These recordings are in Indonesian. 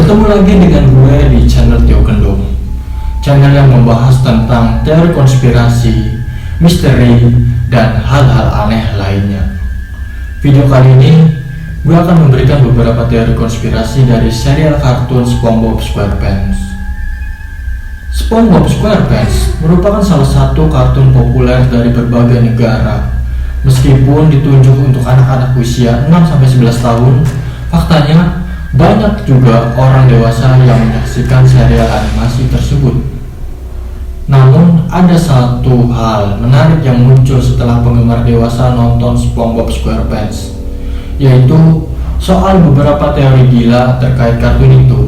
Bertemu lagi dengan gue di channel Tio Kendong, channel yang membahas tentang teori konspirasi, misteri, dan hal-hal aneh lainnya. Video kali ini, gue akan memberikan beberapa teori konspirasi dari serial kartun SpongeBob SquarePants. SpongeBob SquarePants merupakan salah satu kartun populer dari berbagai negara. Meskipun ditunjuk untuk anak-anak usia 6-11 tahun, faktanya banyak juga orang dewasa yang menyaksikan serial animasi tersebut. Namun, ada satu hal menarik yang muncul setelah penggemar dewasa nonton SpongeBob SquarePants, yaitu soal beberapa teori gila terkait kartun itu.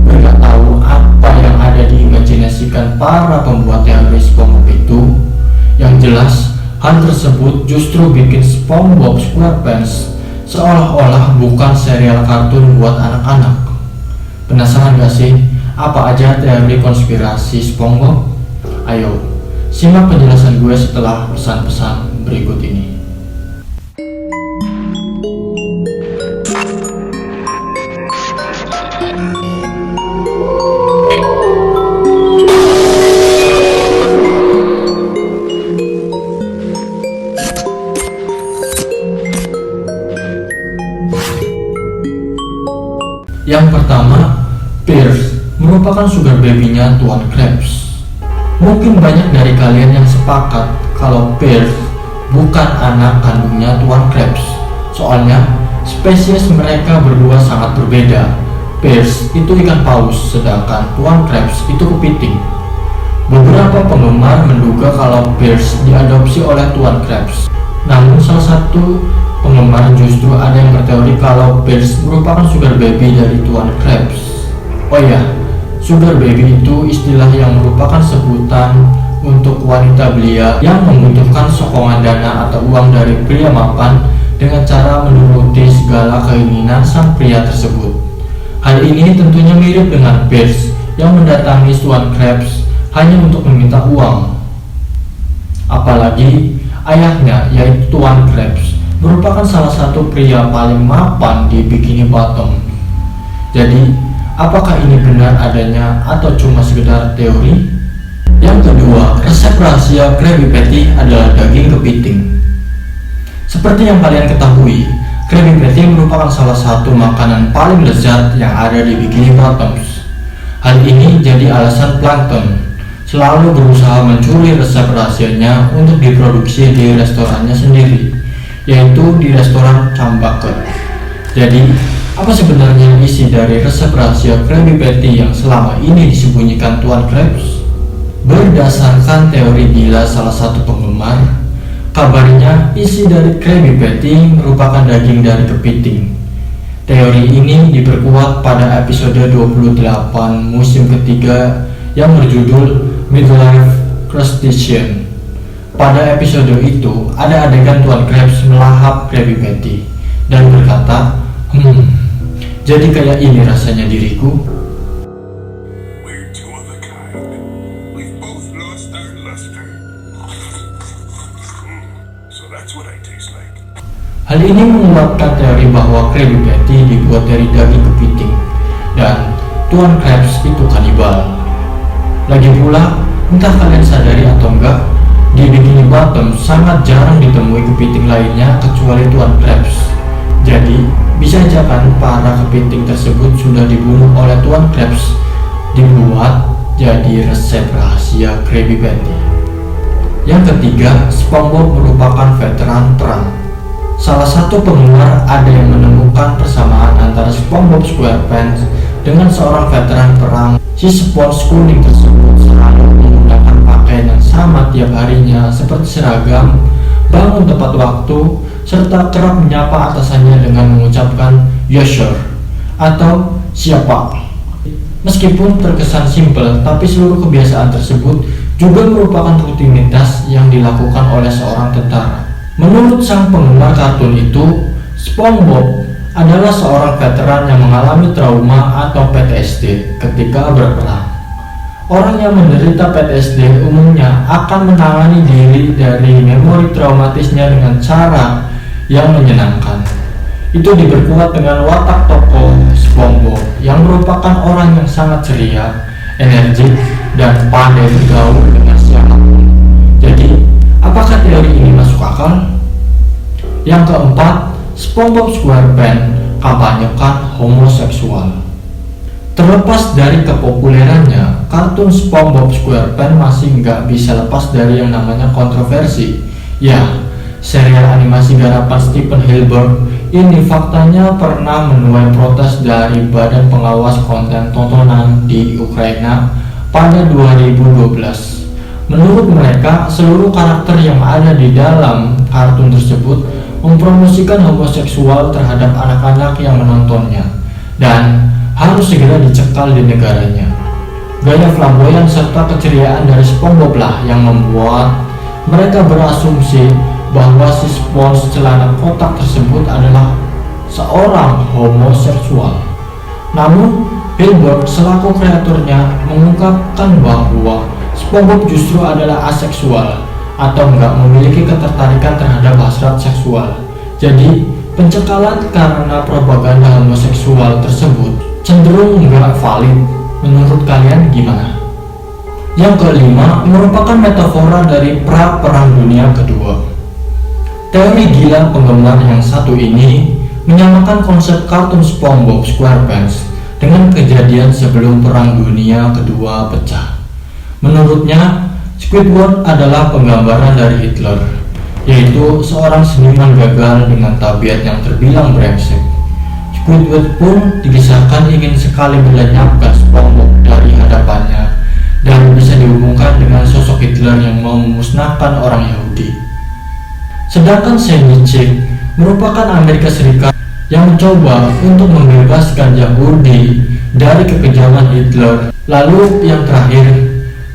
Mereka tahu apa yang ada diimajinasikan para pembuat teori SpongeBob itu. Yang jelas, hal tersebut justru bikin SpongeBob SquarePants seolah-olah bukan serial kartun buat anak-anak. Penasaran gak sih apa aja teori konspirasi SpongeBob? Ayo, simak penjelasan gue setelah pesan-pesan berikut ini. Yang pertama, Pierce merupakan sugar baby-nya Tuan Krabs. Mungkin banyak dari kalian yang sepakat kalau Pierce bukan anak kandungnya Tuan Krabs. Soalnya, spesies mereka berdua sangat berbeda. Pierce itu ikan paus, sedangkan Tuan Krabs itu kepiting. Beberapa penggemar menduga kalau Pierce diadopsi oleh Tuan Krabs. Namun salah satu penggemar justru ada yang berteori kalau Pierce merupakan sugar baby dari Tuan Krabs. Oh ya, sugar baby itu istilah yang merupakan sebutan untuk wanita belia yang membutuhkan sokongan dana atau uang dari pria mapan dengan cara menuruti segala keinginan sang pria tersebut. Hal ini tentunya mirip dengan Pierce yang mendatangi Tuan Krabs hanya untuk meminta uang. Apalagi ayahnya, yaitu Tuan Krabs, merupakan salah satu pria paling mapan di Bikini Bottom. Jadi, apakah ini benar adanya atau cuma sekedar teori? Yang kedua, resep rahasia Krabby Patty adalah daging kepiting. Seperti yang kalian ketahui, Krabby Patty merupakan salah satu makanan paling lezat yang ada di Bikini Bottoms. Hal ini jadi alasan Plankton selalu berusaha mencuri resep rahasianya untuk diproduksi di restorannya sendiri, yaitu di restoran Cambaker. Jadi, apa sebenarnya isi dari resep rahasia Krabby Patty yang selama ini disembunyikan Tuan Krabs? Berdasarkan teori gila salah satu penggemar, kabarnya isi dari Krabby Patty merupakan daging dari kepiting. Teori ini diperkuat pada episode 28 musim ketiga yang berjudul Midlife Crustacean. Pada episode itu, ada adegan Tuan Krabs melahap Krabby Patty dan berkata, jadi kayak ini rasanya diriku. Hal ini menguatkan teori bahwa Krabby Patty dibuat dari daging kepiting dan Tuan Krabs itu kanibal. Lagi pula, entah kalian sadari atau enggak, di Bikini Bottom sangat jarang ditemui kepiting lainnya kecuali Tuan Krabs. Jadi, bisa aja kan para kepiting tersebut sudah dibunuh oleh Tuan Krabs, dibuat jadi resep rahasia Krabby Patty. Yang ketiga, SpongeBob merupakan veteran perang. Salah satu penggemar ada yang menemukan persamaan antara SpongeBob SquarePants dengan seorang veteran perang. Si Sponge kuning tersebut selalu menggunakan pakaian yang sama tiap harinya seperti seragam, bangun tepat waktu, serta kerap menyapa atasannya dengan mengucapkan "Yes sir" atau "siapa". Meskipun terkesan simpel, tapi seluruh kebiasaan tersebut juga merupakan rutinitas yang dilakukan oleh seorang tentara. Menurut sang penggemar kartun itu, SpongeBob adalah seorang veteran yang mengalami trauma atau PTSD ketika berperang. Orang yang menderita PTSD umumnya akan menangani diri dari memori traumatisnya dengan cara yang menyenangkan. Itu diperkuat dengan watak tokoh SpongeBob yang merupakan merupakan orang yang sangat ceria, energik, dan pandai bergaul dengan siapapun. Jadi, apakah teori ini masuk akal? Yang keempat, SpongeBob SquarePants kampanyekan homoseksual. Terlepas dari kepopulerannya, kartun SpongeBob SquarePants masih nggak bisa lepas dari yang namanya kontroversi. Ya, serial animasi garapan Stephen Hillenburg ini faktanya pernah menuai protes dari Badan Pengawas Konten Tontonan di Ukraina pada 2012. Menurut mereka, seluruh karakter yang ada di dalam kartun tersebut mempromosikan homoseksual terhadap anak-anak yang menontonnya dan harus segera dicekal di negaranya. Gaya flamboyan serta keceriaan dari SpongeBob lah yang membuat mereka berasumsi bahwa si Spons celana kotak tersebut adalah seorang homoseksual. Namun, Hillenburg selaku kreatornya mengungkapkan bahwa SpongeBob justru adalah aseksual atau nggak memiliki ketertarikan terhadap hasrat seksual. Jadi, pencekalan karena propaganda homoseksual tersebut cenderung nggak valid. Menurut kalian gimana? Yang kelima merupakan metafora dari Perang Dunia Kedua. Teori gila penggemar yang satu ini menyamakan konsep kartun SpongeBob SquarePants dengan kejadian sebelum Perang Dunia Kedua pecah. Menurutnya, Squidward adalah penggambaran dari Hitler, yaitu seorang seniman gagal dengan tabiat yang terbilang brengsek. Squidward pun dikisahkan ingin sekali melenyapkan SpongeBob dari hadapannya dan bisa dihubungkan dengan sosok Hitler yang mau memusnahkan orang Yahudi. Sedangkan Sandy Cheek merupakan Amerika Serikat yang mencoba untuk membebaskan Yahudi dari kekejaman Hitler. Lalu yang terakhir,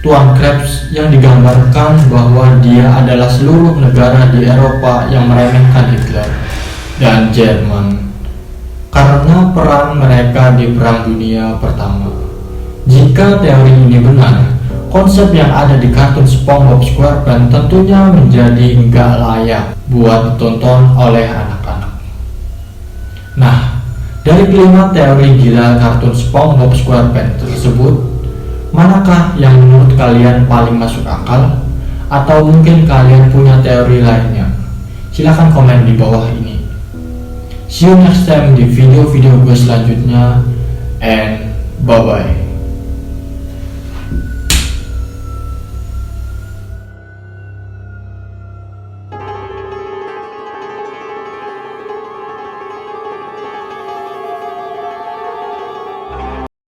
Tuan Krabs yang digambarkan bahwa dia adalah seluruh negara di Eropa yang meremehkan Hitler dan Jerman karena peran mereka di Perang Dunia Pertama. Jika teori ini benar, konsep yang ada di kartun SpongeBob SquarePants tentunya menjadi nggak layak buat ditonton oleh anak-anak. Nah, dari kelima teori gila kartun SpongeBob SquarePants tersebut, manakah yang menurut kalian paling masuk akal? Atau mungkin kalian punya teori lainnya? Silahkan komen di bawah ini. See you next time di video-video gue selanjutnya, and bye-bye.